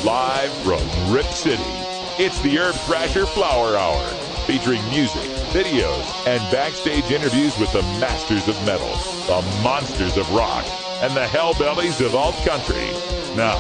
Live from Rip City, it's the Urb Thrasher Flower Hour, featuring music, videos, and backstage interviews with the masters of metal, the monsters of rock, and the hellbellies of alt country. Now,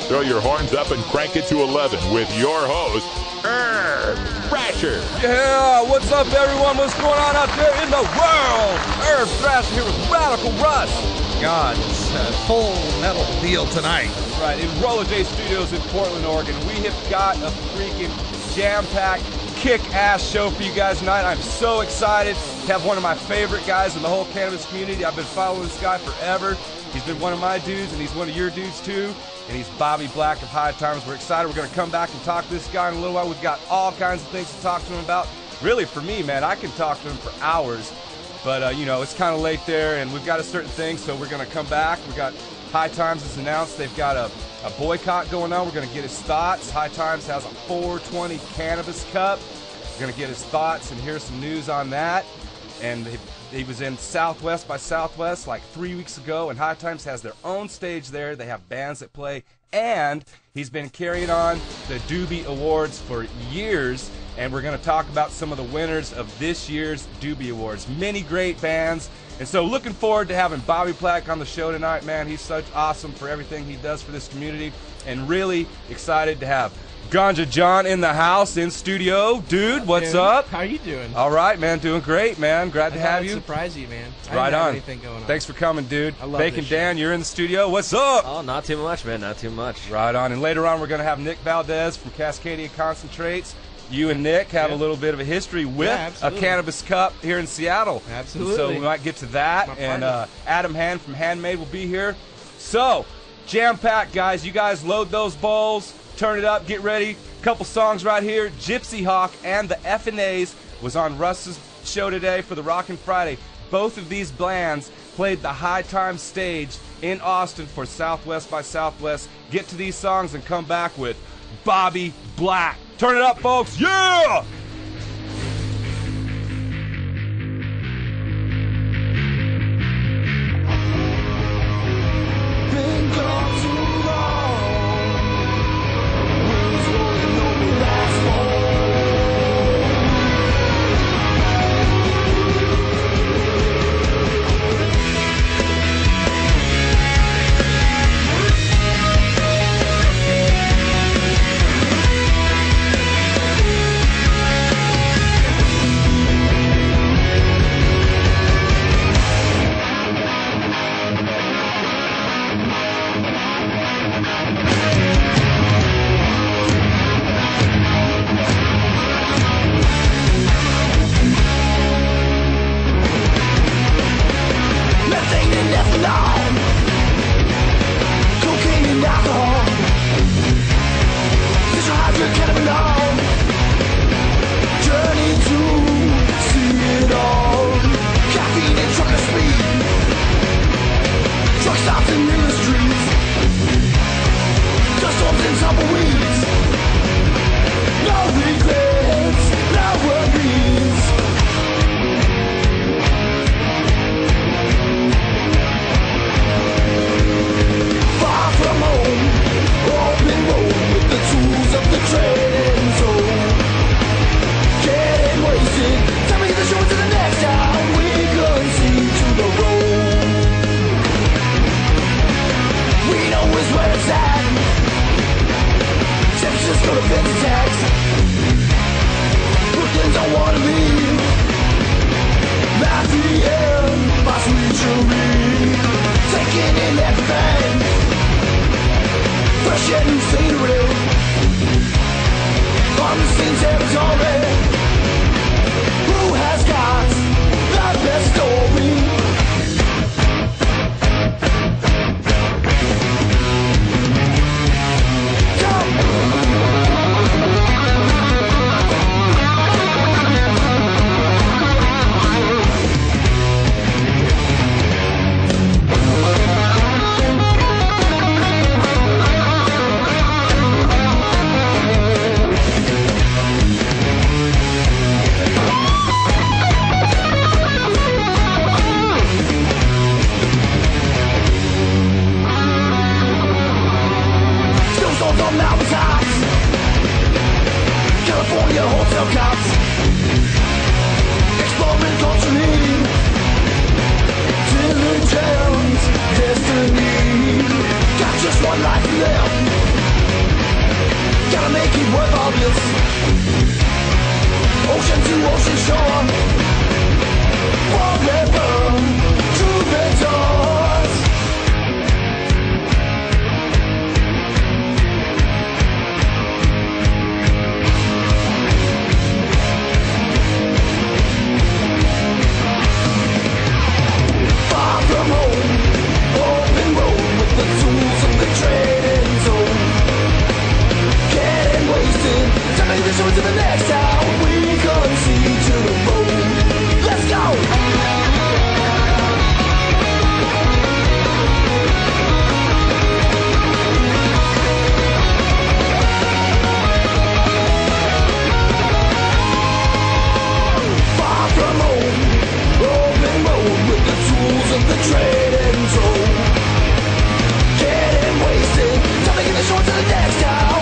throw your horns up and crank it to 11 with your host, Urb Thrasher. Yeah, what's up, everyone? What's going on out there in the world? Urb Thrasher here with Radical Russ. God, it's a full metal deal tonight. That's right, in Roller J Studios in Portland, Oregon. We have got a freaking jam-packed, kick-ass show for you guys tonight. I'm so excited to have one of my favorite guys in the whole cannabis community. I've been following this guy forever. He's been one of my dudes, and he's one of your dudes, too. And he's Bobby Black of High Times. We're excited. We're going to come back and talk to this guy in a little while. We've got all kinds of things to talk to him about. Really, for me, man, I can talk to him for hours. But, you know, it's kind of late there, and we've got a certain thing, so we're going to come back. We got High Times has announced they've got a boycott going on. We're going to get his thoughts. High Times has a 420 Cannabis Cup. We're going to get his thoughts and hear some news on that. And he was in Southwest by Southwest like 3 weeks ago, and High Times has their own stage there. They have bands that play, and he's been carrying on the Doobie Awards for years, and we're going to talk about some of the winners of this year's Doobie Awards. Many great bands, and so looking forward to having Bobby Black on the show tonight, man. He's such awesome for everything he does for this community, and really excited to have Ganja John in the house, in studio. Dude, what's up? How you doing? All right, man. Doing great, man. Glad to have you. Surprise you, man. Right on. Anything going on. Thanks for coming, dude. I love Bacon this Dan, you're in the studio. What's up? Oh, not too much, man. Not too much. Right on. And later on, we're going to have Nick Valdez from Cascadia Concentrates. You and Nick have a little bit of a history with a Cannabis Cup here in Seattle. Absolutely. So we might get to that. And Adam Hand from Handmade will be here. So, jam-packed, guys. You guys load those bowls. Turn it up. Get ready. Couple songs right here. Gypsy Hawk and the F&A's was on Russ's show today for the Rockin' Friday. Both of these bands played the High Times stage in Austin for Southwest by Southwest. Get to these songs and come back with Bobby Black. Turn it up, folks. Yeah! on mountaintops, California hotel cops, exploring culture heating, diligent destiny. Got just one life left, gotta make it worth all this. Ocean to ocean shore, forever troubadours. Far from home, open road with the tools of the trading zone. Getting wasted, time to get the show to the next town. We concede to the road. Let's go! Far from home, open road with the tools of the trading zone. Getting wasted, time to get the show to the next town.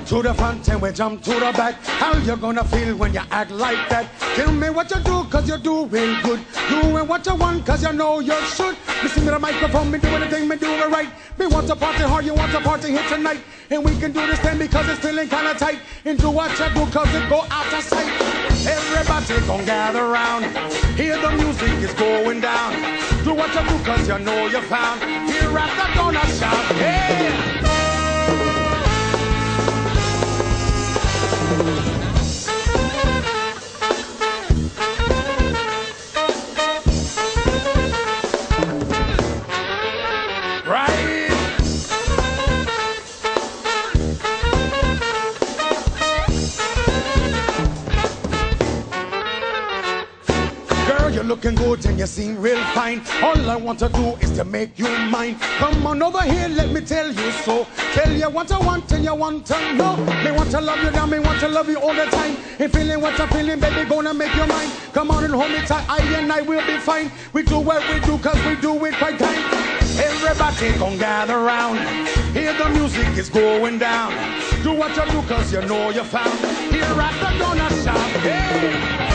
To the front and we jump to the back. How you gonna feel when you act like that? Tell me what you do, cause you're doing good. Doing what you want, cause you know you should. Listen to the microphone, me doing the thing, me doing it right. Me want to party hard, you want to party here tonight. And we can do this thing because it's feeling kinda tight. And do what you do, cause it go out of sight. Everybody gon' gather round. Hear the music is going down. Do what you do, cause you know you found. Here after gonna shout, yeah! Looking good and you seem real fine. All I want to do is to make you mine. Come on over here, let me tell you so. Tell you what I want and you want to know. Me want to love you now, me want to love you all the time. And feeling what I'm feeling, baby, gonna make you mine. Come on and hold me tight, I and I will be fine. We do what we do cause we do it quite time. Everybody gon' gather round. Hear the music is going down. Do what you do cause you know you found. Here after gonna shout, yeah!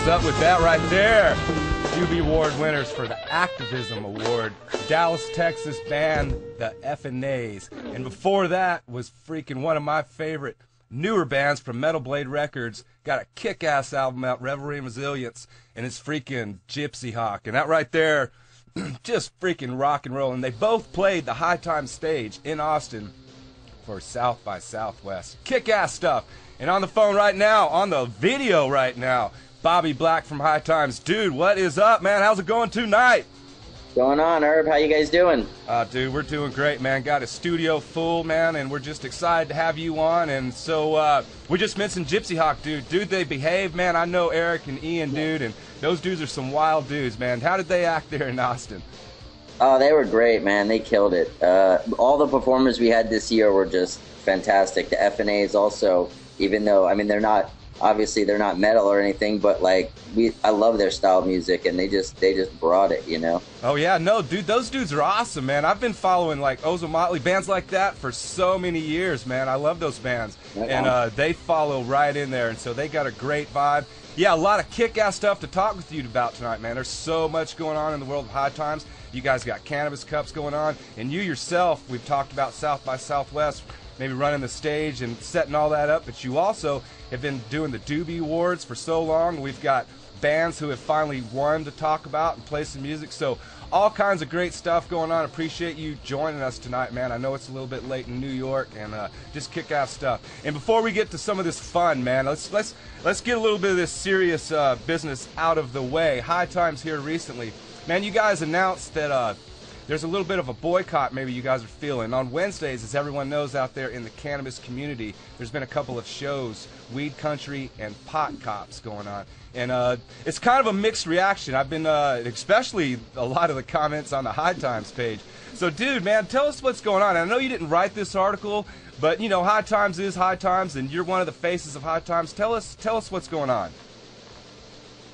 up with that right there? Doobie Award winners for the Activism Award. Dallas, Texas band, the F&A's. And before that was freaking one of my favorite newer bands from Metal Blade Records. Got a kick-ass album out, Revelry and Resilience, and it's freaking Gypsy Hawk. And that right there, just freaking rock and roll. And they both played the High Times stage in Austin for South by Southwest. Kick-ass stuff. And on the phone right now, on the video right now, Bobby Black from High Times. Dude, what is up, man? How's it going tonight? Going on, Herb? How you guys doing? Dude, we're doing great, man. Got a studio full, man, and we're just excited to have you on. And so we just mentioned Gypsy Hawk, dude. Dude, they behave, man. I know Eric and Ian, dude, and those dudes are some wild dudes, man. How did they act there in Austin? Oh, they were great, man. They killed it. All the performers we had this year were just fantastic. The F&A's also, even though, I mean, they're not metal or anything, but like I love their style of music, and they just brought it, you know. Oh yeah, no, dude, those dudes are awesome, man. I've been following like Ozone Motley, bands like that for so many years, man. I love those bands, and they follow right in there, and so they got a great vibe. Yeah, a lot of kick-ass stuff to talk with you about tonight, man. There's so much going on in the world of High Times. You guys got Cannabis Cups going on, and you yourself, we've talked about South by Southwest, maybe running the stage and setting all that up, but you also have been doing the Doobie Awards for so long. We've got bands who have finally won to talk about and play some music, so all kinds of great stuff going on. Appreciate you joining us tonight, man. I know it's a little bit late in New York, and just kick-ass stuff. And before we get to some of this fun, man, let's get a little bit of this serious business out of the way. High Times here recently, man. You guys announced that there's a little bit of a boycott maybe you guys are feeling. On Wednesdays, as everyone knows out there in the cannabis community, there's been a couple of shows, Weed Country and Pot Cops going on. And it's kind of a mixed reaction. I've been, especially a lot of the comments on the High Times page. So, dude, man, tell us what's going on. I know you didn't write this article, but, you know, High Times is High Times, and you're one of the faces of High Times. Tell us what's going on.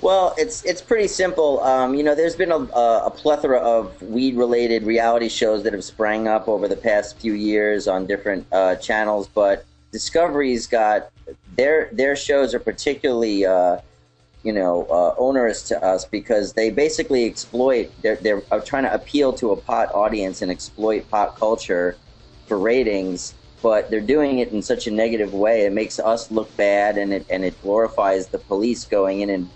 Well, it's pretty simple. You know, there's been a plethora of weed-related reality shows that have sprang up over the past few years on different channels, but Discovery's got their shows are particularly onerous to us because they basically exploit. They're trying to appeal to a pot audience and exploit pot culture for ratings, but they're doing it in such a negative way. It makes us look bad, and it glorifies the police going in and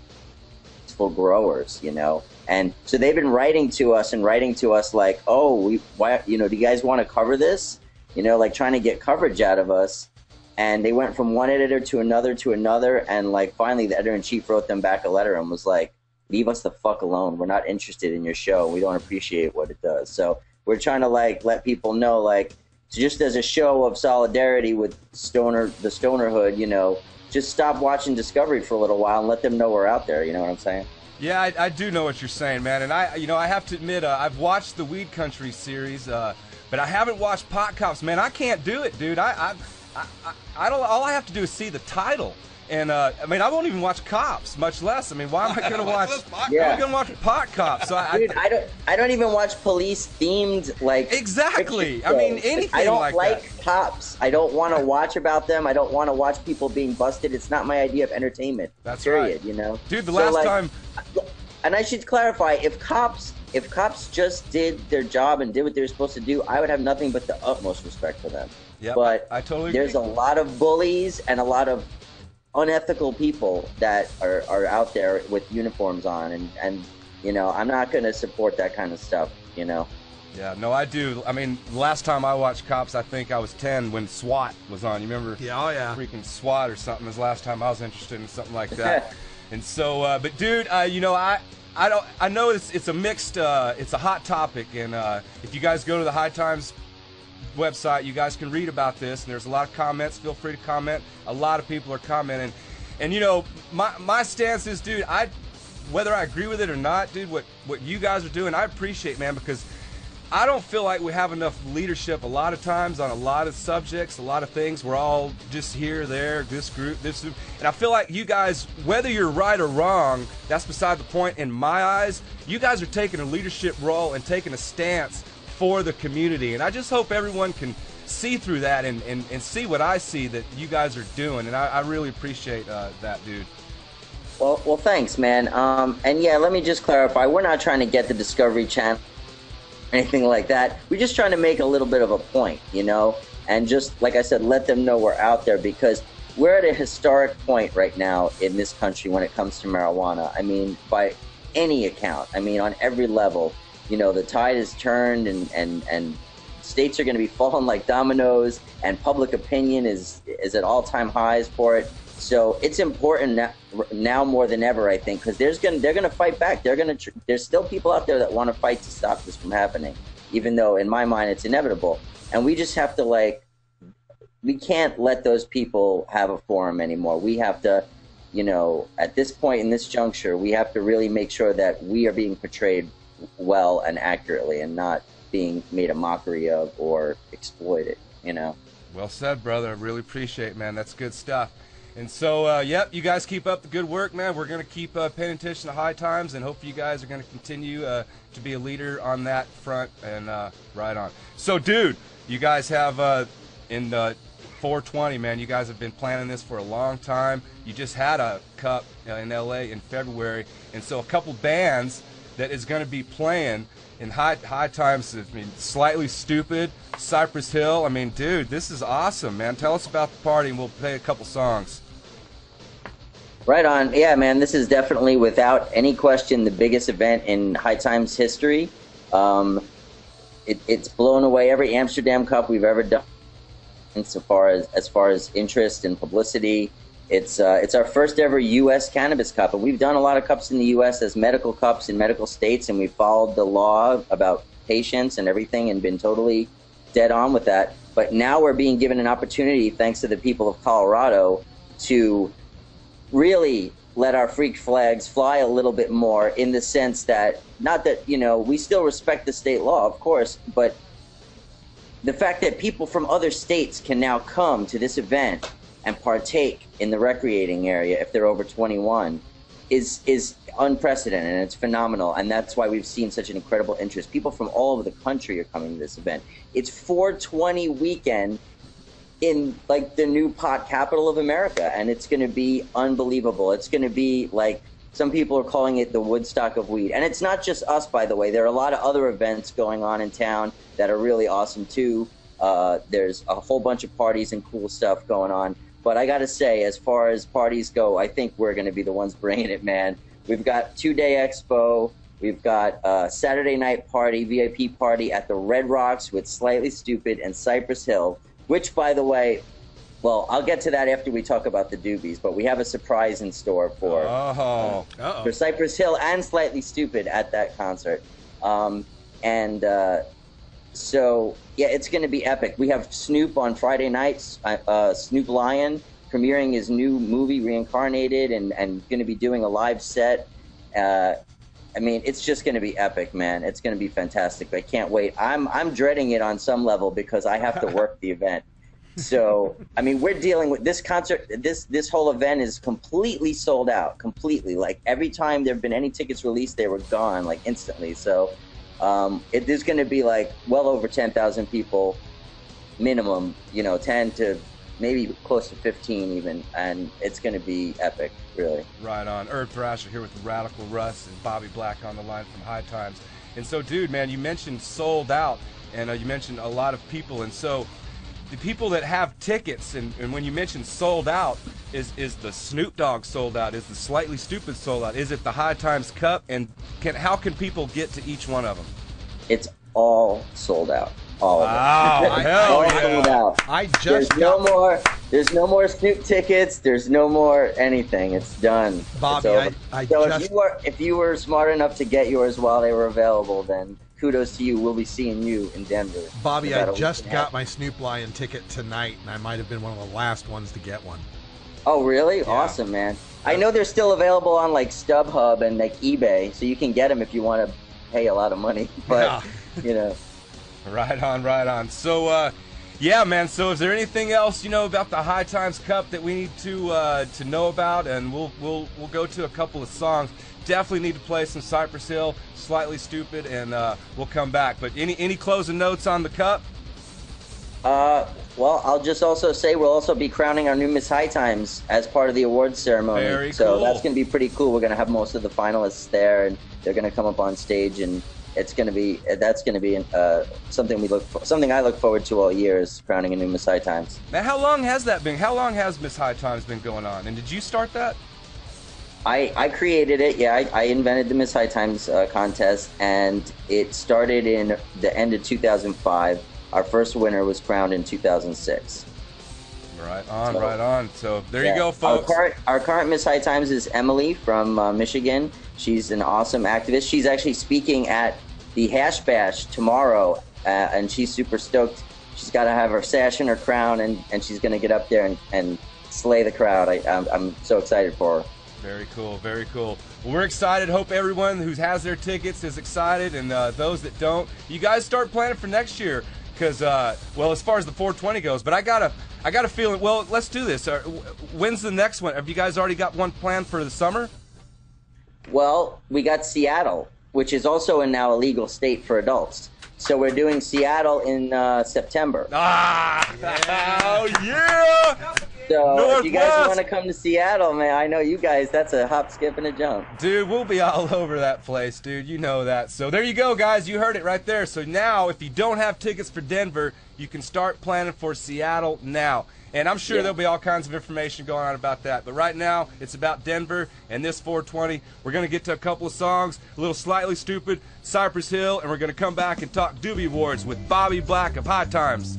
growers, you know. And so they've been writing to us like, oh, do you guys want to cover this? You know, like trying to get coverage out of us. And they went from one editor to another, and like finally the editor-in-chief wrote them back a letter and was like, leave us the fuck alone. We're not interested in your show. We don't appreciate what it does. So we're trying to like let people know, like, just as a show of solidarity with the stonerhood, you know, just stop watching Discovery for a little while and let them know we're out there. You know what I'm saying? Yeah, I do know what you're saying, man. And I have to admit, I've watched the Weed Country series, but I haven't watched Pot Cops, man. I can't do it, dude. I don't. All I have to do is see the title, and I mean, I won't even watch Cops, much less. I mean, why am I going to watch? Yeah. I'm going to watch Pot Cops. So dude, I don't even watch police themed like. Exactly. I mean, anything I don't like that. Cops. I don't want to watch about them. I don't want to watch people being busted. It's not my idea of entertainment. That's period, right. You know, dude. The last time. And I should clarify: if cops just did their job and did what they were supposed to do, I would have nothing but the utmost respect for them. Yeah, but I totally there's agree. a lot of bullies and a lot of unethical people that are out there with uniforms on, and you know, I'm not going to support that kind of stuff, you know. Yeah, no, I do. I mean, last time I watched Cops, I think I was 10 when SWAT was on. You remember? Yeah, oh yeah. Freaking SWAT or something was the last time I was interested in something like that. And so, but dude, you know, I know it's a mixed, it's a hot topic, and if you guys go to the High Times website, you guys can read about this, and there's a lot of comments. Feel free to comment. A lot of people are commenting, and you know, my stance is, dude, whether I agree with it or not, dude, what you guys are doing, I appreciate, man, because I don't feel like we have enough leadership a lot of times on a lot of subjects, a lot of things. We're all just here, there, this group, this group. And I feel like you guys, whether you're right or wrong, that's beside the point in my eyes. You guys are taking a leadership role and taking a stance for the community. And I just hope everyone can see through that and see what I see that you guys are doing. And I really appreciate that, dude. Well, thanks, man. And yeah, let me just clarify. We're not trying to get the Discovery Channel or anything like that. We're just trying to make a little bit of a point, you know? And just, like I said, let them know we're out there, because we're at a historic point right now in this country when it comes to marijuana. I mean, by any account, I mean, on every level, you know, the tide has turned, and states are going to be falling like dominoes, and public opinion is at all-time highs for it. So it's important now more than ever, I think, because they're going to fight back. There's still people out there that want to fight to stop this from happening, even though in my mind it's inevitable. And we just have to, we can't let those people have a forum anymore. We have to, you know, at this point in this juncture, we have to really make sure that we are being portrayed well and accurately, and not being made a mockery of or exploited, you know. Well said, brother. I really appreciate it, man. That's good stuff. And so, yep, you guys keep up the good work, man. We're going to keep paying attention to High Times, and hope you guys are going to continue to be a leader on that front, and right on. So, dude, you guys have in 420, man, you guys have been planning this for a long time. You just had a cup in L.A. in February, and so a couple bands that is going to be playing in high times. I mean, Slightly Stupid, Cypress Hill. I mean, dude, this is awesome, man. Tell us about the party, and we'll play a couple songs. Right on. Yeah, man, this is definitely, without any question, the biggest event in High Times history. It's blown away every Amsterdam Cup we've ever done, as far as interest and publicity. It's our first ever U.S. Cannabis Cup, and we've done a lot of cups in the U.S. as medical cups in medical states, and we've followed the law about patients and everything and been totally dead on with that. But now we're being given an opportunity, thanks to the people of Colorado, to really let our freak flags fly a little bit more, in the sense that, not that, you know, we still respect the state law, of course, but the fact that people from other states can now come to this event and partake in the recreating area if they're over 21 is unprecedented, and it's phenomenal. And that's why we've seen such an incredible interest. People from all over the country are coming to this event. It's 420 weekend in, like, the new pot capital of America, and it's going to be unbelievable. It's going to be like, some people are calling it the Woodstock of weed. And it's not just us, by the way. There are a lot of other events going on in town that are really awesome too. There's a whole bunch of parties and cool stuff going on. But I got to say, as far as parties go, I think we're going to be the ones bringing it, man. We've got 2-day expo. We've got a Saturday night party, VIP party at the Red Rocks with Slightly Stupid and Cypress Hill, which, by the way, well, I'll get to that after we talk about the Doobies, but we have a surprise in store for Cypress Hill and Slightly Stupid at that concert. So, yeah, it's going to be epic. We have Snoop on Friday nights, Snoop Lion, premiering his new movie, Reincarnated, and going to be doing a live set. I mean, it's just going to be epic, man. It's going to be fantastic. I can't wait. I'm dreading it on some level, because I have to work the event. So, I mean, we're dealing with this concert. This whole event is completely sold out, completely. Like, every time there have been any tickets released, they were gone, like, instantly. So, there's going to be, like, well over 10,000 people minimum, you know, 10 to maybe close to 15 even, and it's going to be epic, really. Right on. Urb Thrasher here with the Radical Russ and Bobby Black on the line from High Times. And so, dude, man, you mentioned sold out, and you mentioned a lot of people, and so the people that have tickets, and when you mention sold out, is the Snoop Dogg sold out? Is the Slightly Stupid sold out? Is it the High Times Cup? And how can people get to each one of them? It's all sold out. All of it. Oh, hell all yeah. sold out. There's no more Snoop tickets. There's no more anything. It's done. Bobby, if you were smart enough to get yours while they were available, then kudos to you. We'll be seeing you in Denver. Bobby, I just got my Snoop Lion ticket tonight, and I might have been one of the last ones to get one. Oh, really? Yeah. Awesome, man. I know they're still available on, like, StubHub and, like, eBay, so you can get them if you want to pay a lot of money. But, you know. Right on, right on. So, yeah, man. So, is there anything else, you know, about the High Times Cup that we need to know about? And we'll go to a couple of songs. Definitely need to play some Cypress Hill, Slightly Stupid, and we'll come back. But any closing notes on the cup? Well, I'll just also say we'll also be crowning our new Miss High Times as part of the awards ceremony. Very so cool. That's going to be pretty cool. We're going to have most of the finalists there, and they're going to come up on stage, and that's going to be something I look forward to all year is crowning a new Miss High Times. Now, how long has that been? How long has Miss High Times been going on? And did you start that? I created it. Yeah, I invented the Miss High Times contest, and it started in the end of 2005. Our first winner was crowned in 2006. Right on. So there you go, folks. Our current Miss High Times is Emily from Michigan. She's an awesome activist. She's actually speaking at the Hash Bash tomorrow, and she's super stoked. She's got to have her sash and her crown, and she's going to get up there and slay the crowd. I'm so excited for her. Very cool, very cool. Well, we're excited. Hope everyone who has their tickets is excited, and those that don't, you guys start planning for next year. Because, well, as far as the 420 goes, but I got a feeling. Well, let's do this. When's the next one? Have you guys already got one planned for the summer? Well, we got Seattle, which is also now a legal state for adults. So we're doing Seattle in September. Oh yeah! So Northwest. if you guys want to come to Seattle, man, I know you guys, that's a hop, skip, and a jump. Dude, we'll be all over that place, dude. You know that. So there you go, guys. You heard it right there. So now, if you don't have tickets for Denver, you can start planning for Seattle now. And I'm sure there'll be all kinds of information going on about that. But right now, it's about Denver and this 420. We're going to get to a couple of songs, a little Slightly Stupid, Cypress Hill, and we're going to come back and talk Doobie Awards with Bobby Black of High Times.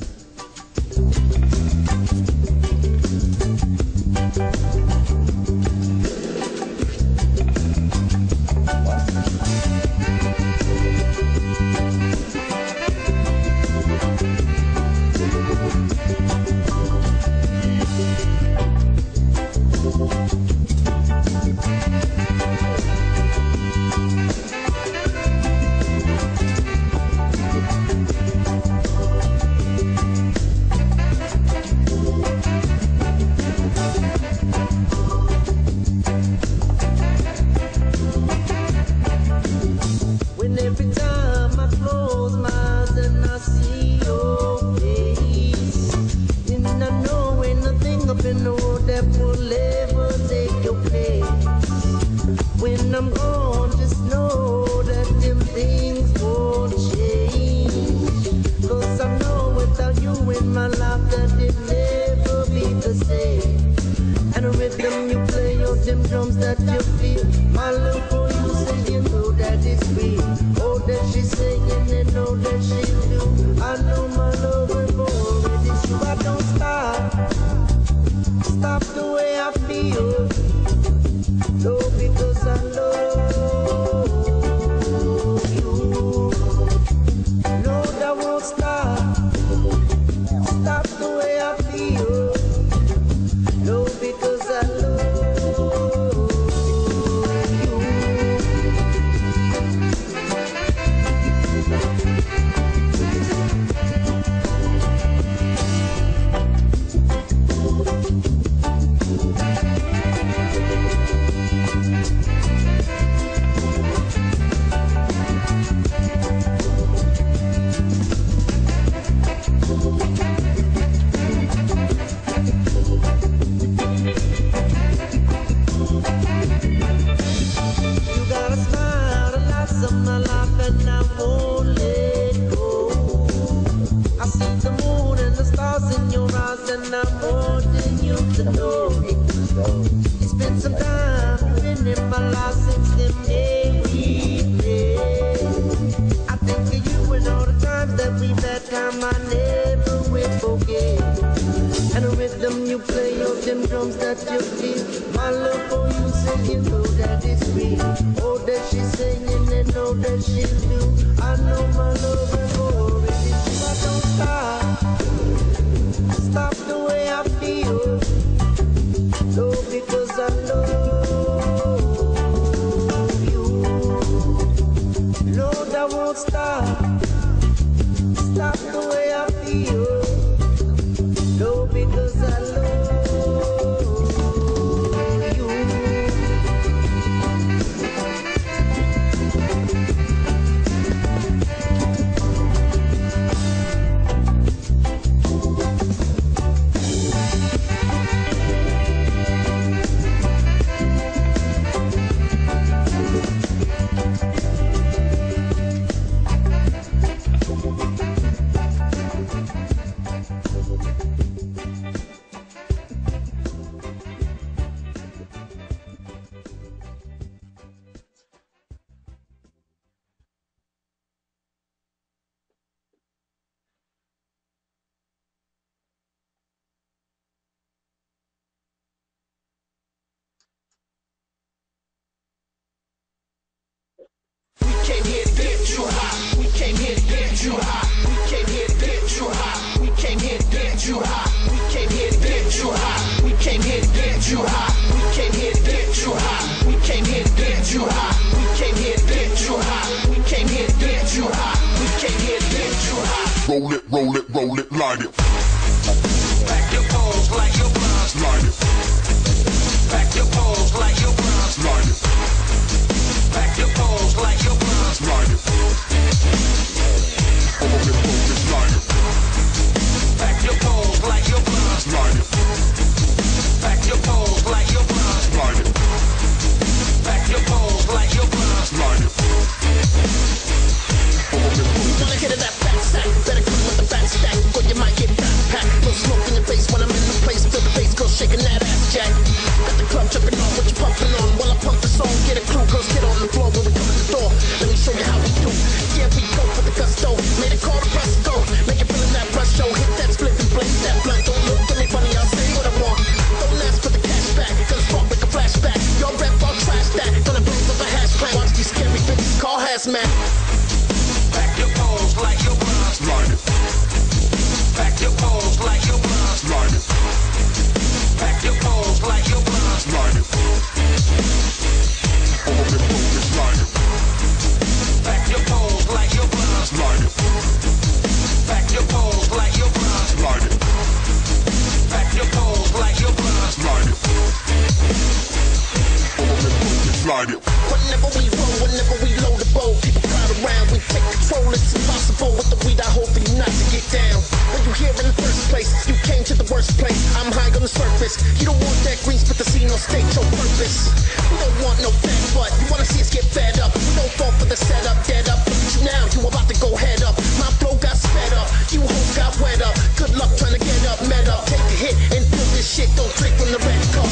came here to get you high. We came here to get you high. We came here to get you high. We came here to get you high. We came here to get you high. We came here to get you high. We came here to get you high. We came here to get you high. We came here to get you high. We came here to get you high. Roll it, roll it, roll it, light it. Back your poles like your blinds. Light it. Back your poles like your blinds. Light it. Back your poles like your blinds. Light it. Roll it, light it. Back your poles like your blinds. Light it. Back your poles like your blinds. Light it. Back your poles like your blinds. Light it. Wanna hit it that fat stack? Better come with the fat stack, or you might get backpacked. No smoke in your face when I'm in the place. Feel the bass, girl shaking that ass, Jack. Got the club jumping on, what you pumping on? While I pump the song, get a clue, girls get on the floor when we come to the door. Let me show you how we do. Yeah, we go for the gusto. Made a call to press go. Make it feel in that rush show. Hit that split and blaze that blunt. Don't look at me funny, I'll say what I want. Don't ask for the cash back, cause fuck make a flashback. Your rep, I'll trash that. Gonna blaze up a hash plan. Watch these scary bitches call hazmat. Back your poles like your blinds. Light it. Back your poles like your blinds. Light it. Back your poles like your blinds. Light it. Roll it, light it. Back your poles like your blinds. Light it. Back your poles like your blinds. Light it. Back your poles like your blinds. Light it. Roll it, light it. Whenever we roll, whenever we load the bowl, people crowd around, we take control. It's impossible with the weed, I hope for you not to get down. When you here in the first place, you came to the worst place. I'm high on the surface. You don't want that green spit to see no state your purpose. We don't want no fat butt. You wanna see us get fed up. We don't fall for the setup, dead up. Look at you now, you about to go head up. My flow got sped up, you hoes got wet up. Good luck trying to get up, met up. Take a hit and feel this shit, don't drink from the red cup.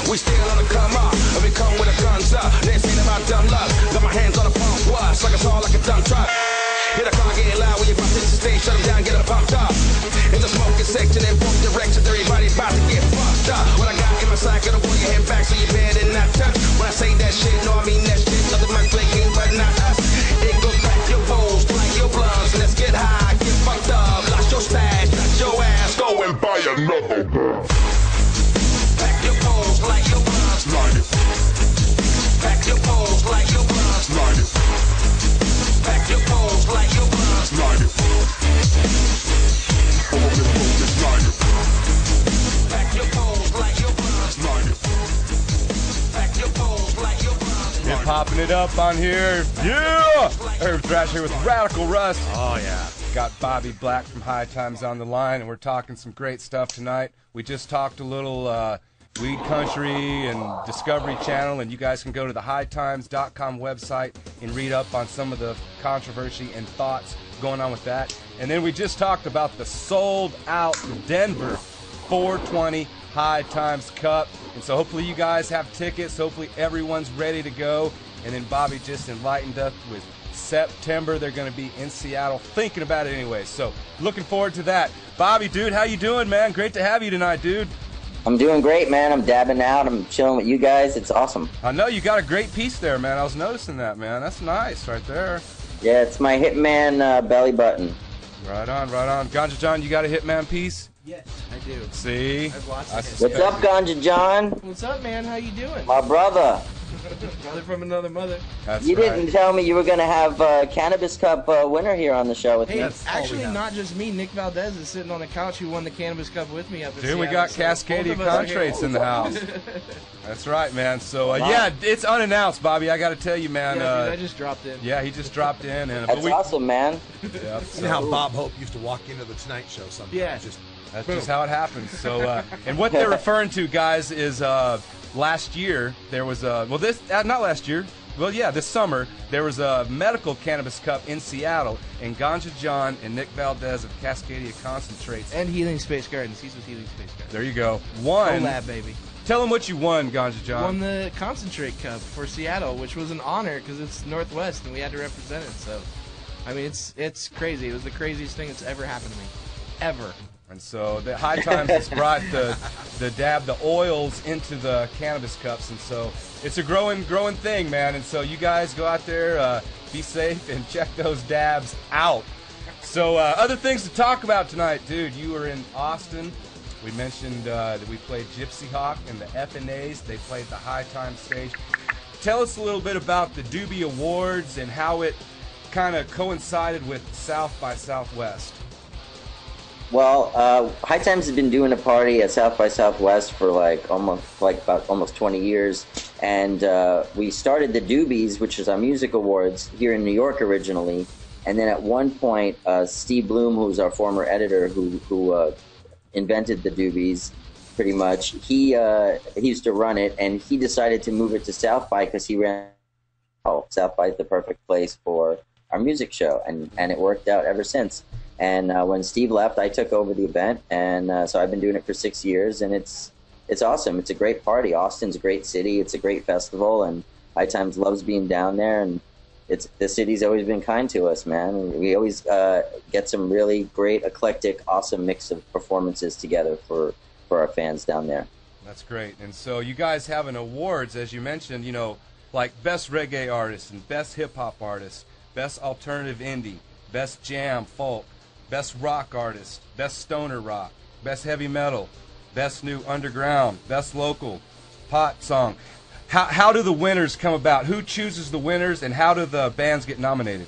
We still on the come up, and we come with a guns up. This ain't about dumb luck. Got my hands on the pump, watch like it's all like a dump truck. Hit a car, get loud when you bump into the stage, shut them down, get them pumped up. In the smoking section, in both directions, everybody's about to get fucked up. What I got in my sack, gonna pull your head back so you better not touch. When I say that shit, no, I mean that shit. Nothing much flaking, but not us. It goes back your poles, like your blunts. Let's get high, get fucked up. Lost your stash, lost your ass, go and buy another girl. Back your poles, like your blunts. Light it. Back your poles, like your blunts. Light it. Back your poles, like your blunts. Light it. Roll it, light it. Back your poles, like your blunts. Light it. Back your poles, like your blunts. Been popping it up on here. Yeah! Urb Thrasher with Radical Russ. Oh, yeah. Got Bobby Black from High Times on the line, and we're talking some great stuff tonight. We just talked a little Weed Country and Discovery Channel, and you guys can go to the hightimes.com website and read up on some of the controversy and thoughts going on with that. And then we just talked about the sold-out Denver 420 High Times Cup. And so hopefully you guys have tickets. Hopefully everyone's ready to go. And then Bobby just enlightened us with September. They're going to be in Seattle, thinking about it anyway. So looking forward to that. Bobby, dude, how you doing, man? Great to have you tonight, dude. I'm doing great, man. I'm dabbing out. I'm chilling with you guys. It's awesome. I know you got a great piece there, man. I was noticing that, man. That's nice right there. Yeah, it's my Hitman belly button. Right on, right on. Ganja John, you got a Hitman piece? Yes, I do. See? I've watched I it. suspect- What's up, Ganja John? What's up, man? How you doing? My brother. Brother from another mother. That's You right. didn't tell me you were going to have Cannabis Cup winner here on the show with Hey, me. it's actually not just me. Nick Valdez is sitting on the couch who won the Cannabis Cup with me up in Dude, Seattle. we got so Cascadia both of us are here. Contrates in the house. That's right, man. So, yeah, it's unannounced, Bobby. I got to tell you, man. Yeah, dude, I just dropped in. Yeah, he just dropped in. And That's awesome, man. Yeah, You know how Bob Hope used to walk into the Tonight Show sometimes. Yeah. Just that's just how it happens. So, and what they're referring to, guys, is last year there was this not last year. Well, yeah, this summer there was a medical cannabis cup in Seattle, and Ganja John and Nick Valdez of Cascadia Concentrates. And Healing Space Gardens. He's with Healing Space Gardens. There you go. Won. Collab, baby. Tell them what you won, Ganja John. Won the Concentrate Cup for Seattle, which was an honor because it's Northwest and we had to represent it. So, I mean, it's crazy. It was the craziest thing that's ever happened to me. Ever. And so the High Times has brought the oils into the cannabis cups, and so it's a growing thing, man. And so you guys go out there, be safe and check those dabs out. So other things to talk about tonight, dude. You were in Austin. We mentioned that we played Gypsy Hawk and the F&A's. They played the High Time stage. Tell us a little bit about the Doobie Awards and how it kind of coincided with South by Southwest. Well, High Times has been doing a party at South by Southwest for about almost 20 years, and we started the Doobies, which is our music awards, here in New York originally. And then at one point, Steve Bloom, who's our former editor, who invented the Doobies, pretty much, he used to run it, and he decided to move it to South by because he ran. South by is the perfect place for our music show, and it worked out ever since. And when Steve left, I took over the event, and so I've been doing it for 6 years, and it's awesome. It's a great party. Austin's a great city. It's a great festival, and High Times loves being down there, and the city's always been kind to us, man. We always get some really great, eclectic, awesome mix of performances together for our fans down there. That's great. And so you guys have an awards, as you mentioned, you know, like Best Reggae Artist and Best Hip Hop Artist, Best Alternative Indie, Best Jam Folk, Best Rock Artist, Best Stoner Rock, Best Heavy Metal, Best New Underground, Best Local, Pot Song. How do the winners come about? Who chooses the winners, and how do the bands get nominated?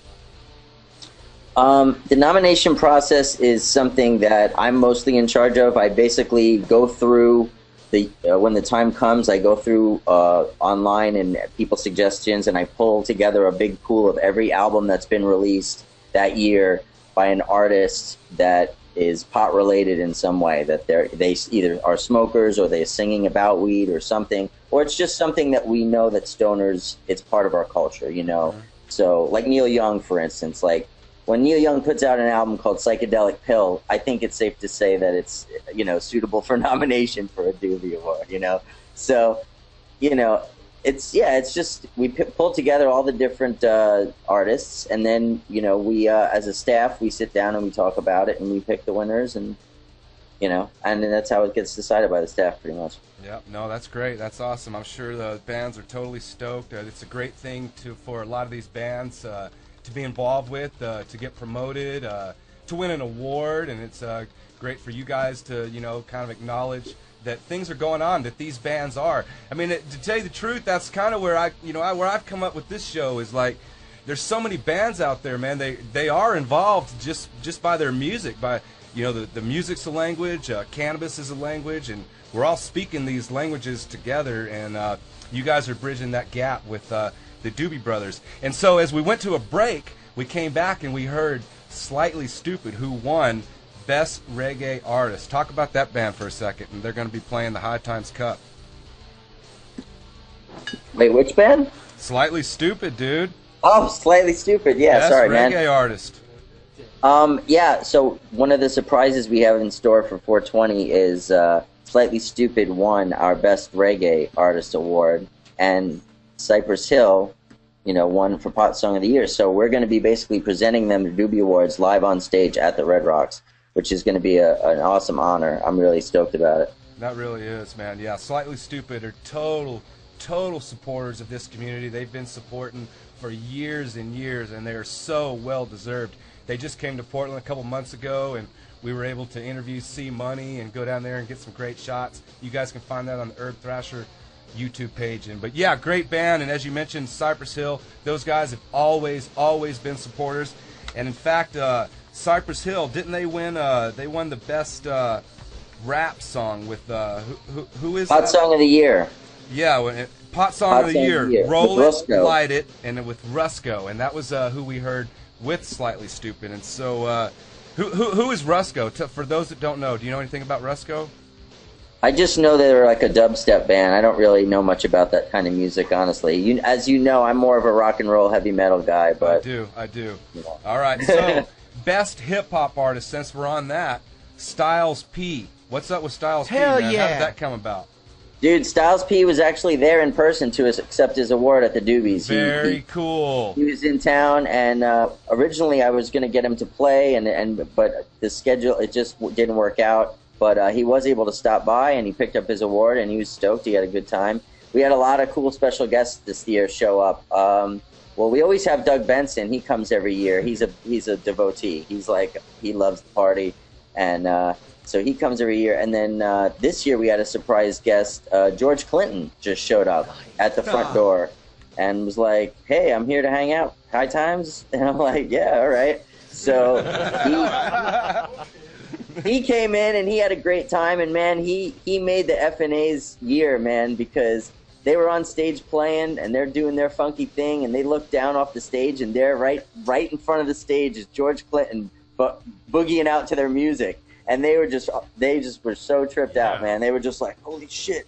The nomination process is something that I'm mostly in charge of. I basically go through when the time comes, I go through online and people's suggestions, and I pull together a big pool of every album that's been released that year by an artist that is pot related in some way, that they either are smokers or they're singing about weed or something, or it's just something that we know that stoners, it's part of our culture, you know. Mm-hmm. So like Neil Young, for instance, like when Neil Young puts out an album called Psychedelic Pill, I think it's safe to say that it's, you know, suitable for nomination for a Doobie Award, you know. So, you know, it's just we pull together all the different artists, and then, you know, we as a staff, we sit down and we talk about it, and we pick the winners, and, you know, and then that's how it gets decided by the staff, pretty much. Yeah, no, that's great. That's awesome. I'm sure the bands are totally stoked. It's a great thing for a lot of these bands to be involved with, to get promoted, to win an award, and it's great for you guys to, you know, kind of acknowledge that things are going on, that these bands are. I mean, to tell you the truth, that's kind of where where I've come up with this show is like, there's so many bands out there, man. They are involved just by their music, by, you know, the music's a language, cannabis is a language, and we're all speaking these languages together, and you guys are bridging that gap with the Doobie Brothers. And so as we went to a break, we came back and we heard Slightly Stupid, who won Best Reggae Artist. Talk about that band for a second, and they're going to be playing the High Times Cup. Wait, which band? Slightly Stupid, dude. Oh, Slightly Stupid. Yeah, Best sorry, reggae man. Artist. Yeah, so one of the surprises we have in store for 420 is Slightly Stupid won our Best Reggae Artist Award, and Cypress Hill, you know, won for Pot Song of the Year. So we're going to be basically presenting them the Doobie Awards live on stage at the Red Rocks, which is going to be an awesome honor. I'm really stoked about it. That really is, man. Yeah, Slightly Stupid are total supporters of this community. They've been supporting for years and years, and they are so well-deserved. They just came to Portland a couple months ago, and we were able to interview C Money and go down there and get some great shots. You guys can find that on the Urb Thrasher YouTube page. But yeah, great band, and as you mentioned, Cypress Hill, those guys have always been supporters. And in fact, Cypress Hill, didn't they win? They won the best rap song with who is Pot that? Song of the Year. Yeah, Pot Song of the Year. Roll It, Light It, and with Rusco, and that was who we heard with Slightly Stupid. And so, who is Rusco? For those that don't know, do you know anything about Rusco? I just know they're like a dubstep band. I don't really know much about that kind of music, honestly. As you know, I'm more of a rock and roll, heavy metal guy. But I do. You know. All right, so best hip hop artist, since we're on that, Styles P. What's up with Styles P, man? Yeah. How did that come about? Dude, Styles P was actually there in person to accept his award at the Doobies. Very cool. He was in town, and originally I was going to get him to play, but the schedule, it just didn't work out. But he was able to stop by, and he picked up his award, and he was stoked. He had a good time. We had a lot of cool special guests this year show up. Well, we always have Doug Benson. He comes every year. He's a devotee. He loves the party, and so he comes every year. And then this year we had a surprise guest. George Clinton just showed up at the front door and was like, "Hey, I'm here to hang out. High times?" And I'm like, "Yeah, all right." So he came in and he had a great time. And man, he made the FNA's year, man, because they were on stage playing, and they're doing their funky thing, and they look down off the stage, and they're right in front of the stage is George Clinton boogieing out to their music, and they just were so tripped out, man. They were just like, "Holy shit!"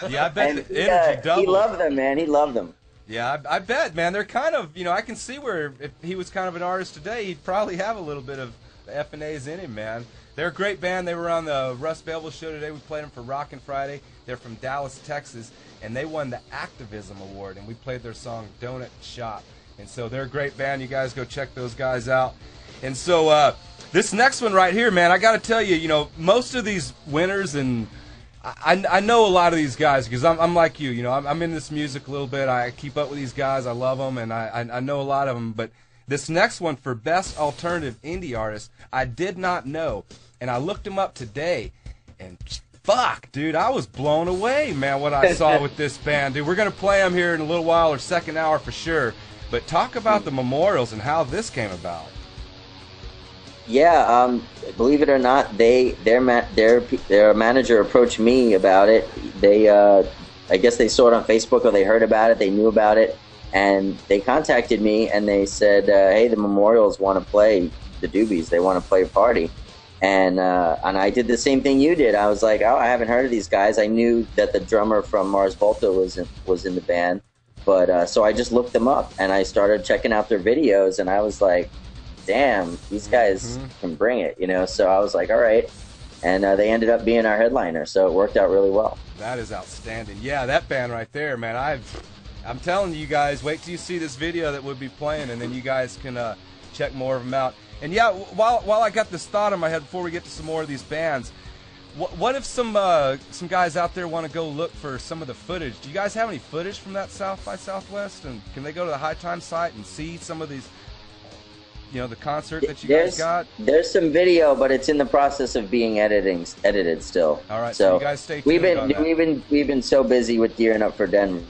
Yeah, I bet the energy doubled. He loved them, man. He loved them. Yeah, I bet, man. They're kind of, I can see where if he was kind of an artist today, he'd probably have a little bit of the FNA's in him, man. They're a great band. They were on the Russ Belville show today. We played them for Rockin' Friday. They're from Dallas, Texas, and they won the Activism Award, and we played their song Donut Shop. And so they're a great band. You guys go check those guys out. And so this next one right here, man, I got to tell you, most of these winners, and I know a lot of these guys because I'm like you, I'm in this music a little bit. I keep up with these guys. I love them, and I know a lot of them. But this next one for Best Alternative Indie Artist, I did not know. And I looked him up today, and fuck, dude, I was blown away, man, what I saw with this band. Dude, we're going to play them here in a little while, or second hour for sure. But talk about the memorials and how this came about. Yeah, believe it or not, their manager approached me about it. They, I guess they saw it on Facebook or they heard about it, they knew about it, and they contacted me and they said, hey, the memorials want to play the Doobies. They want to play a party. And I did the same thing you did. I was like, oh, I haven't heard of these guys. I knew that the drummer from Mars Volta was in the band, but so I just looked them up and I started checking out their videos, and I was like, damn, these guys can bring it, So I was like, all right, and they ended up being our headliner, so it worked out really well. That is outstanding. Yeah, that band right there, man. I'm telling you guys, wait till you see this video that we'll be playing, and then you guys can check more of them out. And yeah, while I got this thought in my head before we get to some more of these bands, what if some guys out there want to go look for some of the footage? Do you guys have any footage from that South by Southwest? And can they go to the High Time site and see some of these, the concert that you guys got? There's some video, but it's in the process of being edited still. All right, so you guys stay tuned. We've been so busy with gearing up for Denver.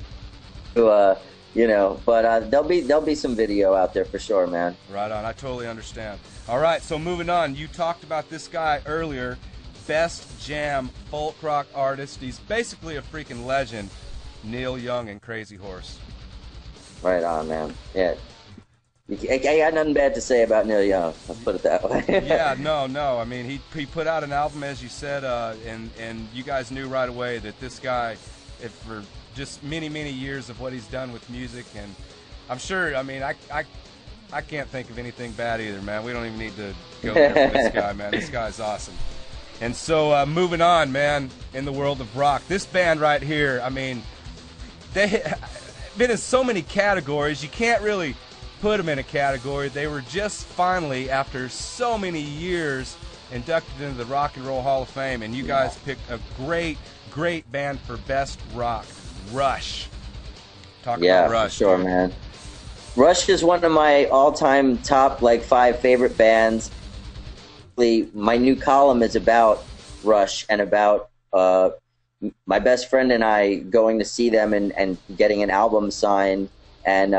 But there'll be some video out there for sure, man. Right on. I totally understand. All right, so moving on. You talked about this guy earlier, Best Jam Folk Rock Artist. He's basically a freaking legend, Neil Young and Crazy Horse. Right on, man. Yeah. I got nothing bad to say about Neil Young. Let's put it that way. Yeah, no. I mean, he put out an album, as you said, and you guys knew right away that this guy, for just many years of what he's done with music, and I'm sure, I mean, I can't think of anything bad either, man. We don't even need to go there with this guy, man. This guy's awesome. And so moving on, man, in the world of rock, this band right here, I mean, they've been in so many categories, you can't really put them in a category. They were just finally, after so many years, inducted into the Rock and Roll Hall of Fame, and you guys picked a great band for Best Rock, Rush. Talk about Rush. For sure, dude. Man. Rush is one of my all-time top 5 favorite bands. My new column is about Rush and about my best friend and I going to see them and getting an album signed. And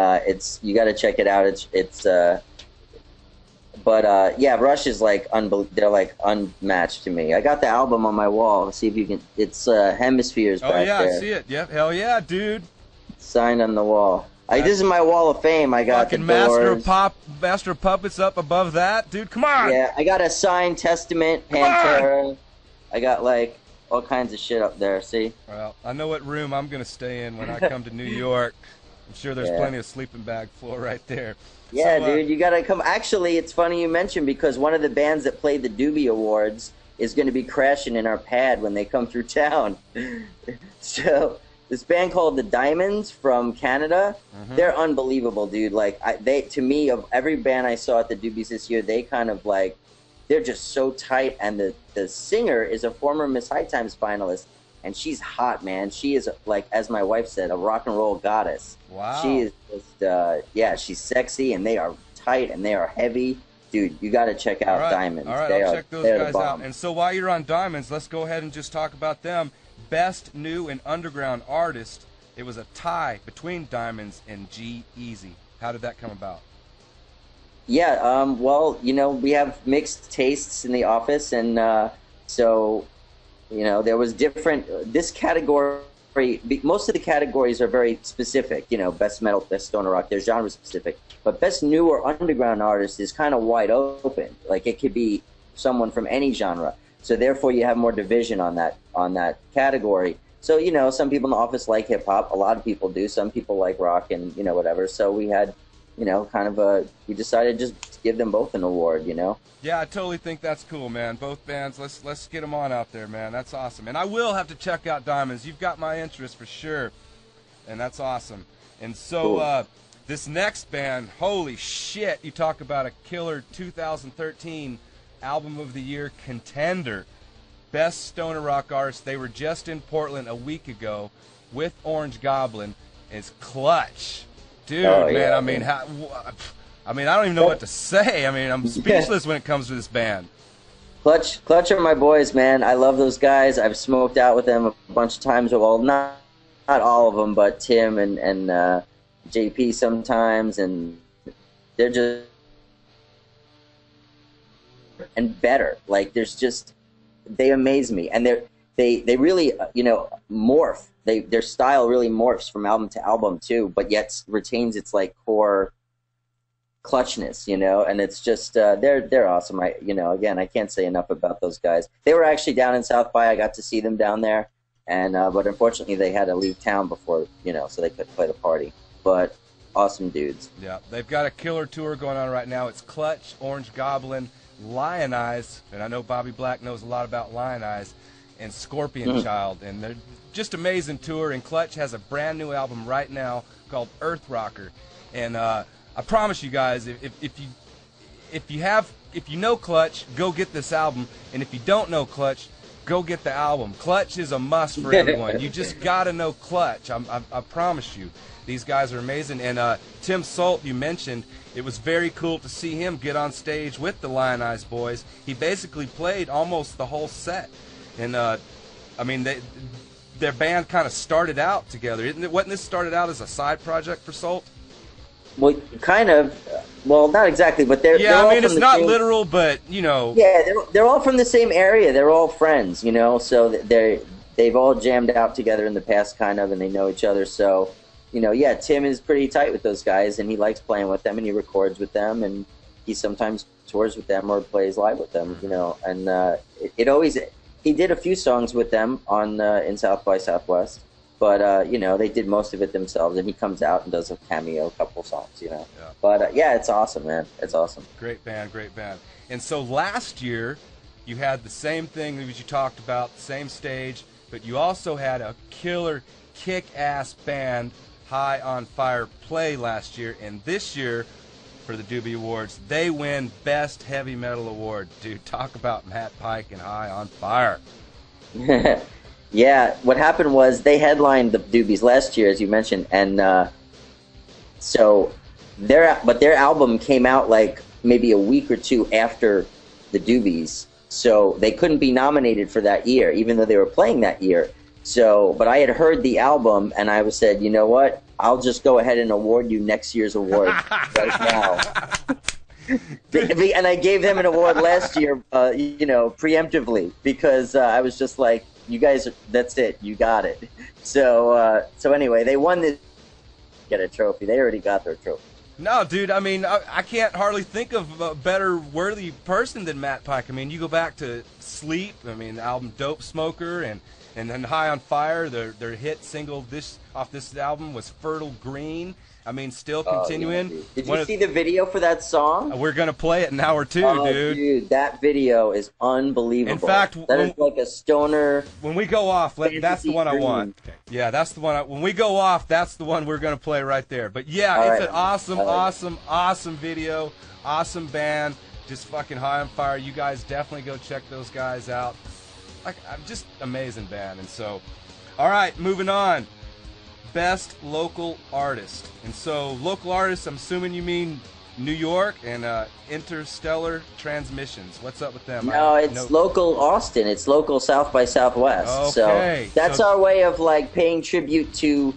you got to check it out. Rush is they're unmatched to me. I got the album on my wall. Let's see if you can. It's Hemispheres back there. Oh yeah, I see it. Yep, hell yeah, dude. Signed on the wall. This is my wall of fame. I got fucking the Doors. Master of Puppets up above that, dude. Come on. Yeah, I got a signed Testament, Pantera. I got all kinds of shit up there. See? Well, I know what room I'm gonna stay in when I come to New York. I'm sure there's plenty of sleeping bag floor right there. Yeah, dude, you gotta come. Actually, it's funny you mentioned because one of the bands that played the Doobie Awards is going to be crashing in our pad when they come through town. So this band called the Diamonds from Canada, they're unbelievable, dude. To me, of every band I saw at the Doobies this year, they kind of they're just so tight. And the singer is a former Miss High Times finalist. and she's hot, man. She is, like, as my wife said, a rock and roll goddess. Wow. She is just, yeah, she's sexy, and they are tight, and they are heavy. Dude, you got to check out Diamonds. All right, I'll check those guys out. And so while you're on Diamonds, let's go ahead and just talk about them. Best New and Underground Artist. It was a tie between Diamonds and G-Eazy. How did that come about? Yeah, well, you know, we have mixed tastes in the office, and so, you know, there was different, this category, most of the categories are very specific, you know, best metal, best stoner rock, they're genre specific, but best new or underground artist is kind of wide open. Like, it could be someone from any genre, so therefore you have more division on that category. So, you know, some people in the office like hip hop, a lot of people do, some people like rock and, you know, whatever, so we had, you know, kind of we decided just to give them both an award, you know? Yeah, I totally think that's cool, man. Both bands, let's get them on out there, man. That's awesome. And I will have to check out Diamonds. You've got my interest for sure, and that's awesome. And so Cool. this next band, holy shit, you talk about a killer 2013 Album of the Year contender. Best stoner rock artist. They were just in Portland a week ago with Orange Goblin. Is Clutch. Dude, man, yeah, I mean, I don't even know what to say. I mean, I'm speechless when it comes to this band. Clutch are my boys, man. I love those guys. I've smoked out with them a bunch of times. Well, not all of them, but Tim and JP sometimes, and they're just and better. Like, there's just, they amaze me, and they really, you know, morph. Their style really morphs from album to album too, but yet retains its like core clutchness, you know. And it's just they're awesome. You know, again, I can't say enough about those guys. They were actually down in South by. I got to see them down there, and but unfortunately they had to leave town before, you know, so they couldn't play the party. But awesome dudes. Yeah, they've got a killer tour going on right now. It's Clutch, Orange Goblin, Lion Eyes, and I know Bobby Black knows a lot about Lion Eyes, and Scorpion Child, and they're just amazing tour. And Clutch has a brand new album right now called Earth Rocker, and I promise you guys, if you know Clutch, go get this album, and if you don't know Clutch, go get the album. Clutch is a must for everyone. You just gotta know Clutch. I promise you, these guys are amazing. And Tim Salt, you mentioned, it was very cool to see him get on stage with the Lion Eyes boys. He basically played almost the whole set, and I mean, their band kind of started out together. Wasn't this started out as a side project for Salt? Well, kind of. Well, not exactly, but they're yeah. They're I mean, it's not literal, but you know. Yeah, they're all from the same area. They're all friends, you know. So they've all jammed out together in the past, kind of, and they know each other. So, you know, yeah, Tim is pretty tight with those guys, and he likes playing with them, and he records with them, and he sometimes tours with them or plays live with them, you know. And it always. He did a few songs with them on in South by Southwest, but you know, they did most of it themselves. And he comes out and does a cameo, couple songs, you know. Yeah. But yeah, it's awesome, man. It's awesome. Great band, great band. And so last year, you had the same thing that you talked about, the same stage, but you also had a killer, kick-ass band, High on Fire, play last year. And this year, for the Doobie Awards, they win Best Heavy Metal Award. Dude, talk about Matt Pike and High on Fire. Yeah, what happened was they headlined the Doobies last year, as you mentioned, and so their album came out like maybe a week or two after the Doobies, so they couldn't be nominated for that year, even though they were playing that year. So, but I had heard the album, and I said, you know what? I'll just go ahead and award you next year's award right now. And I gave them an award last year, you know, preemptively, because I was just like, you guys, that's it, you got it. So, so anyway, they won this, get a trophy. They already got their trophy. No, dude, I mean, I can't hardly think of a better worthy person than Matt Pike. I mean, you go back to Sleep, I mean, the album Dope Smoker, and then High on Fire, their hit single off this album was Fertile Green. I mean, still continuing. Yeah, did you see the video for that song? We're going to play it in hour two, dude. Dude, that video is unbelievable. In fact, that is like a stoner. When we go off, that's the one I want. Okay. Yeah, that's the one. When we go off, that's the one we're going to play right there. But yeah, it's an awesome video, awesome band, just fucking High on Fire. You guys definitely go check those guys out. I'm just amazing band. And so, all right, moving on. Best local artist. And so, local artists, I'm assuming you mean New York and Interstellar Transmissions. What's up with them? No, it's local Austin. It's local South by Southwest. Okay. So that's our way of like paying tribute to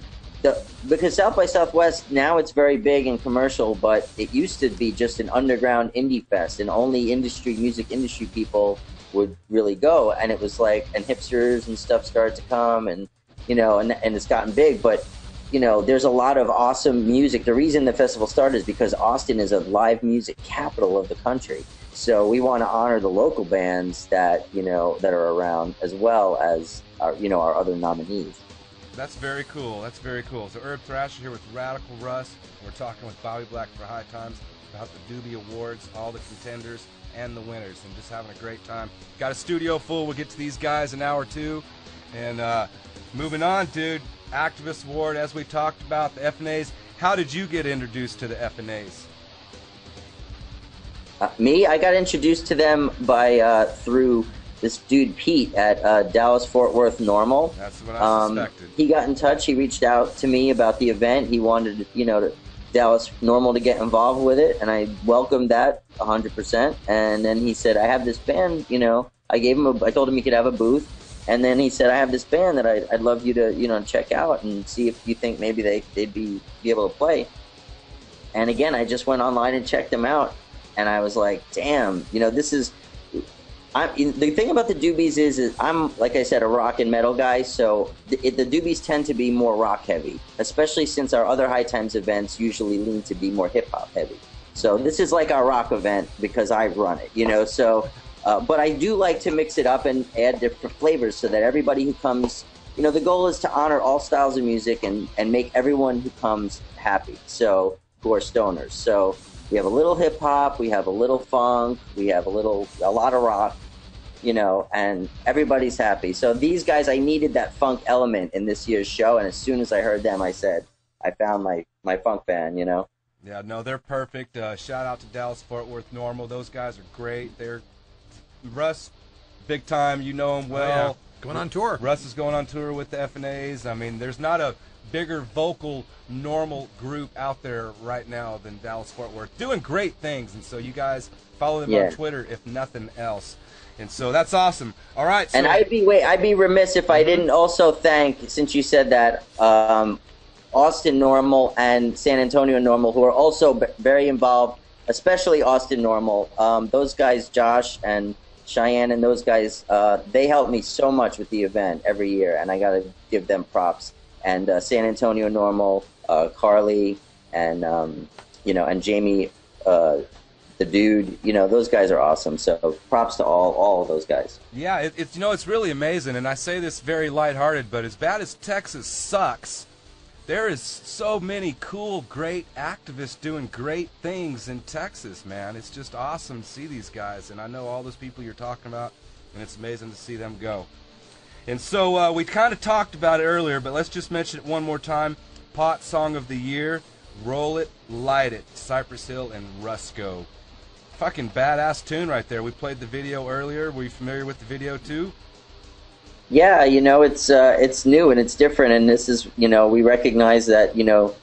because South by Southwest now it's very big and commercial, but it used to be just an underground indie fest, and only music industry people would really go. And it was like, and hipsters and stuff started to come, and you know, and it's gotten big, but. You know, there's a lot of awesome music. The reason the festival started is because Austin is a live music capital of the country. So we want to honor the local bands that, you know, that are around, as well as our, you know, our other nominees. That's very cool. That's very cool. So Urb Thrasher here with Radical Russ. We're talking with Bobby Black for High Times about the Doobie Awards, all the contenders and the winners, and just having a great time. Got a studio full. We'll get to these guys in an hour or two. And moving on, dude. Activist Award, as we talked about, the FNAs. How did you get introduced to the FNAs? Me, I got introduced to them by through this dude Pete at Dallas Fort Worth Normal. That's what I suspected. He got in touch. He reached out to me about the event. He wanted, you know, Dallas Normal to get involved with it, and I welcomed that 100%. And then he said, "I have this band." You know, I told him he could have a booth. And then he said, "I have this band that I'd love you to, you know, check out and see if you think maybe they'd be able to play." And again, I just went online and checked them out, and I was like, "Damn, you know, this is." The thing about the Doobies is I'm, like I said, a rock and metal guy, so the Doobies tend to be more rock heavy, especially since our other High Times events usually lean to be more hip hop heavy. So this is like our rock event because I run it, you know. So. But I do like to mix it up and add different flavors so that everybody who comes, you know, the goal is to honor all styles of music and make everyone who comes happy, so who are stoners. So we have a little hip hop, we have a little funk, we have a lot of rock, you know, and everybody's happy. So these guys, I needed that funk element in this year's show, and as soon as I heard them, I said, I found my funk band, you know. Yeah, no, they're perfect. Shout out to Dallas Fort Worth Normal. Those guys are great. They're Russ, big time, you know him well. Oh, yeah. Going on tour. Russ is going on tour with the FNAs. I mean, there's not a bigger vocal normal group out there right now than Dallas Fort Worth. Doing great things, and so you guys follow them on Twitter if nothing else. And so that's awesome. All right. So, and I'd be remiss if I didn't also thank, since you said that, Austin Normal and San Antonio Normal, who are also very involved, especially Austin Normal. Those guys, Josh and Cheyenne and those guys, they help me so much with the event every year, and I got to give them props. And San Antonio Normal, Carly, and you know, and Jamie, the dude, you know, those guys are awesome. So props to all of those guys. Yeah, it's you know, it's really amazing, and I say this very lighthearted, but as bad as Texas sucks, there is so many cool, great activists doing great things in Texas, man. It's just awesome to see these guys, and I know all those people you're talking about, and it's amazing to see them go. And so we kind of talked about it earlier, but let's just mention it one more time. Pot Song of the Year, Roll It, Light It, Cypress Hill and Rusko. Fucking badass tune right there. We played the video earlier. Were you familiar with the video too? Yeah, you know, it's new and it's different, and this is, you know, we recognize that, you know,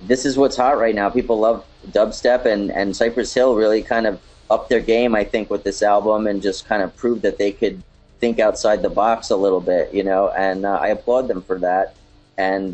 this is what's hot right now. People love dubstep, and Cypress Hill really kind of upped their game, I think, with this album, and just kind of proved that they could think outside the box a little bit, you know, and I applaud them for that. And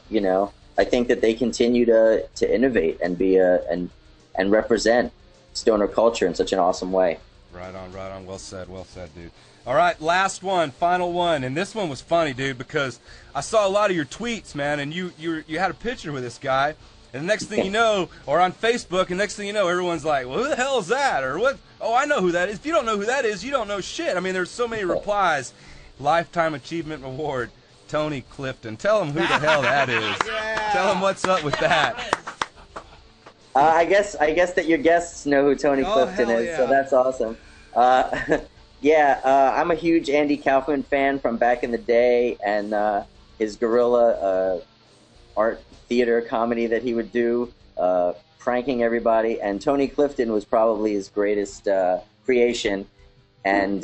you know, I think that they continue to innovate and be and represent stoner culture in such an awesome way. Right on, right on. Well said, dude. All right, last one, final one, and this one was funny, dude, because I saw a lot of your tweets, man, and you had a picture with this guy, and the next thing you know, or on Facebook, and next thing you know, everyone's like, well, who the hell is that, or what? Oh, I know who that is. If you don't know who that is, you don't know shit. I mean, there's so many replies. Lifetime Achievement Award, Tony Clifton. Tell him who the hell that is. Yeah. Tell him what's up with that. I guess that your guests know who Tony Clifton is, yeah. So that's awesome. Yeah, I'm a huge Andy Kaufman fan from back in the day, and his guerrilla art theater comedy that he would do, pranking everybody. And Tony Clifton was probably his greatest creation. And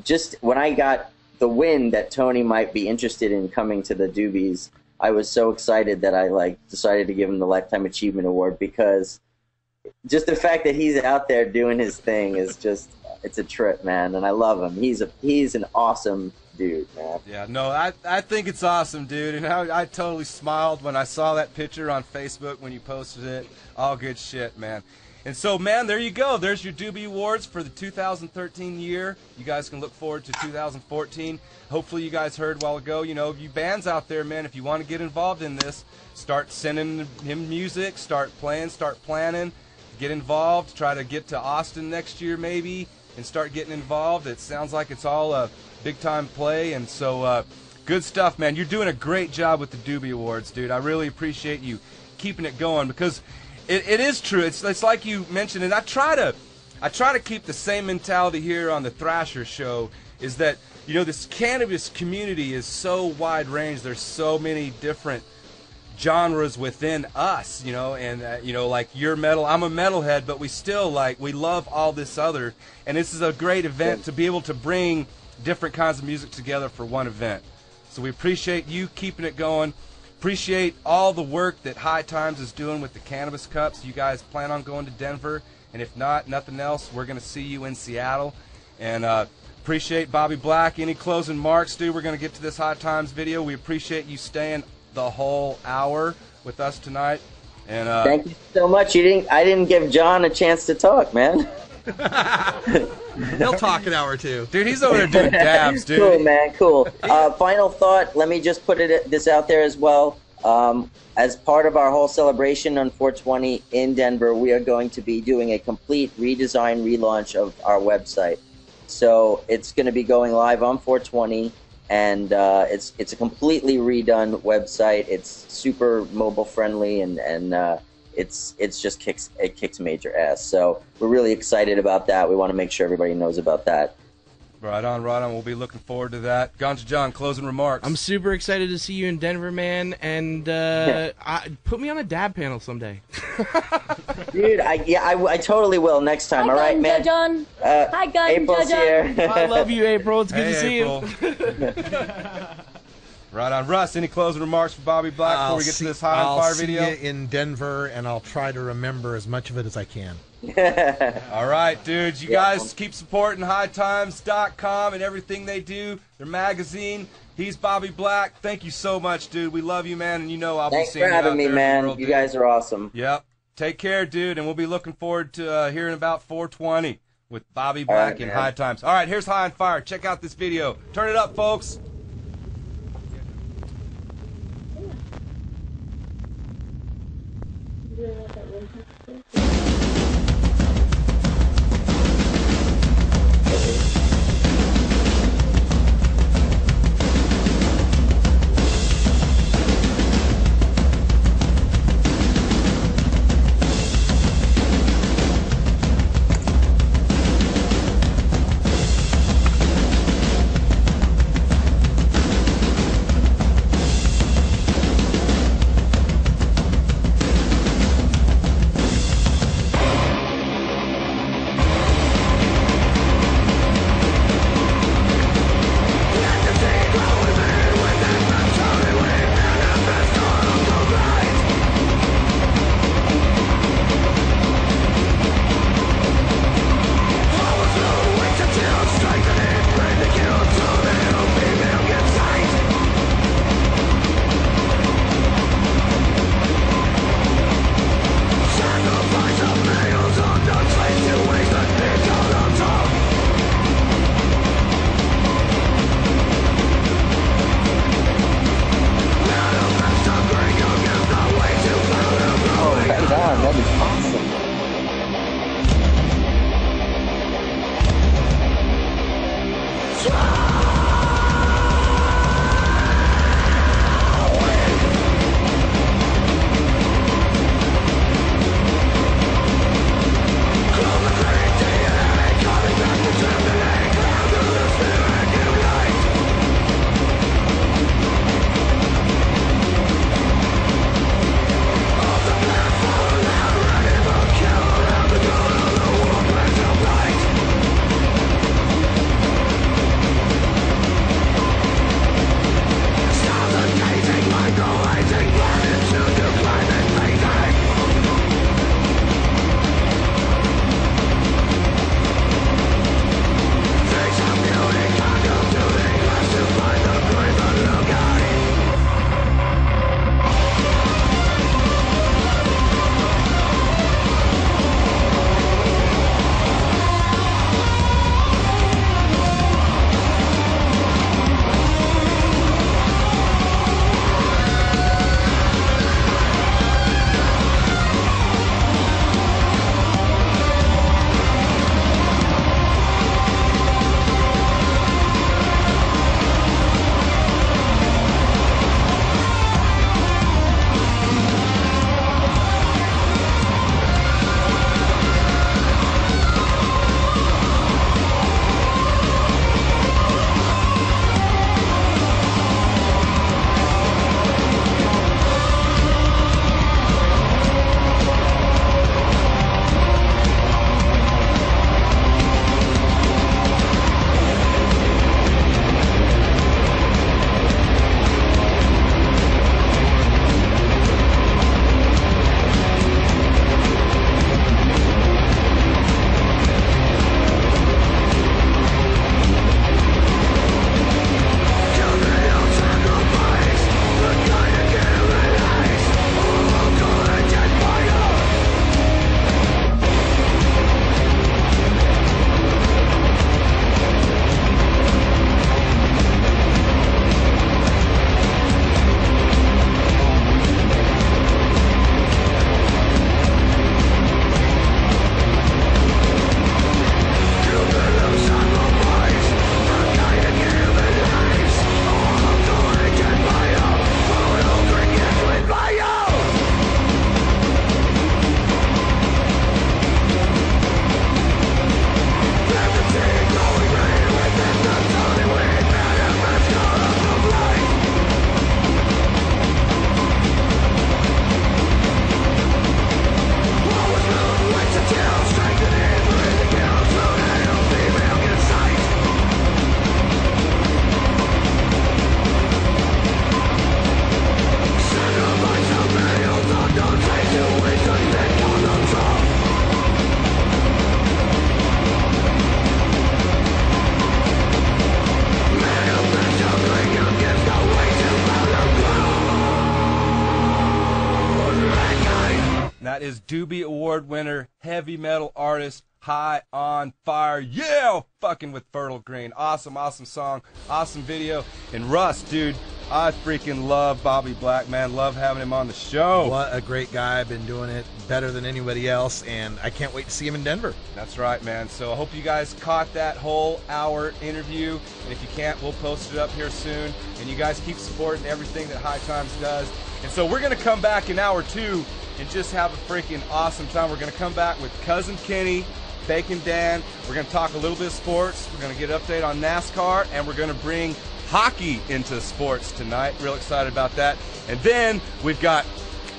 just when I got the wind that Tony might be interested in coming to the Doobies, I was so excited that I decided to give him the Lifetime Achievement Award, because just the fact that he's out there doing his thing is just, it's a trip, man, and I love him. He's an awesome dude, man. Yeah, no, I think it's awesome, dude, and I totally smiled when I saw that picture on Facebook when you posted it. All good shit, man. And so, man, there you go. There's your Doobie Awards for the 2013 year. You guys can look forward to 2014. Hopefully you guys heard a while ago, you know, you bands out there, man, if you want to get involved in this, start sending him music, start playing, start planning, get involved, try to get to Austin next year maybe, and start getting involved. It sounds like it's all a big-time play, and so good stuff, man. You're doing a great job with the Doobie Awards, dude. I really appreciate you keeping it going, because it is true. It's like you mentioned, and I try to keep the same mentality here on the Thrasher show, is that, you know, this cannabis community is so wide range. There's so many different genres within us, you know, and you know, like you're metal, I'm a metalhead, but we still we love all this other, and this is a great event to be able to bring different kinds of music together for one event. So we appreciate you keeping it going. Appreciate all the work that High Times is doing with the Cannabis Cups. You guys plan on going to Denver, and if not, nothing else, we're going to see you in Seattle. And appreciate Bobby Black. Any closing marks, dude? We're going to get to this High Times video. We appreciate you staying the whole hour with us tonight. And thank you so much. I didn't give John a chance to talk, man. He'll talk an hour or two. Dude, he's over there doing dabs, dude. Cool, man, cool. Final thought, let me just put this out there as well. As part of our whole celebration on 420 in Denver, we are going to be doing a complete redesign, relaunch of our website. So it's going to be going live on 420, and it's a completely redone website. It's super mobile friendly, and it's just kicks major ass. So we're really excited about that. We want to make sure everybody knows about that. Right on, right on. We'll be looking forward to that. Ganja John, closing remarks. I'm super excited to see you in Denver, man, and put me on a dab panel someday. Dude, I totally will next time. Hi, all right, man. John. Hi, Ganja April's John. here. I love you, April. It's good to see April. you. Right on. Russ, any closing remarks for Bobby Black before we get to this High on Fire video? I'll see you in Denver, and I'll try to remember as much of it as I can. All right, dudes. You guys keep supporting hightimes.com and everything they do. Their magazine. He's Bobby Black. Thank you so much, dude. We love you, man, and you know I'll Thanks be seeing for you out having me, there in man. the world, You dude. guys are awesome. Yep. Take care, dude, and we'll be looking forward to hearing about 420 with Bobby Black right, and man. High Times. All right, here's High on Fire. Check out this video. Turn it up, folks. is Doobie Award winner, heavy metal artist, High on Fire. Yeah, fucking with Fertile Green. Awesome, awesome song, awesome video. And Russ, dude, I freaking love Bobby Black, man. Love having him on the show. What a great guy. Been doing it better than anybody else, and I can't wait to see him in Denver. That's right, man. So I hope you guys caught that whole hour interview. And if you can't, we'll post it up here soon. And you guys keep supporting everything that High Times does. And so we're going to come back in hour 2 and just have a freaking awesome time. We're going to come back with Cousin Kenny, Bacon Dan. We're going to talk a little bit of sports. We're going to get an update on NASCAR, and we're going to bring hockey into sports tonight. Real excited about that. And then we've got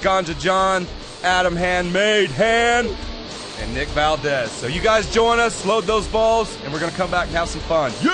Ganja John, Adam Handmade Hand, and Nick Valdez. So you guys join us, load those balls, and we're going to come back and have some fun. Yeah!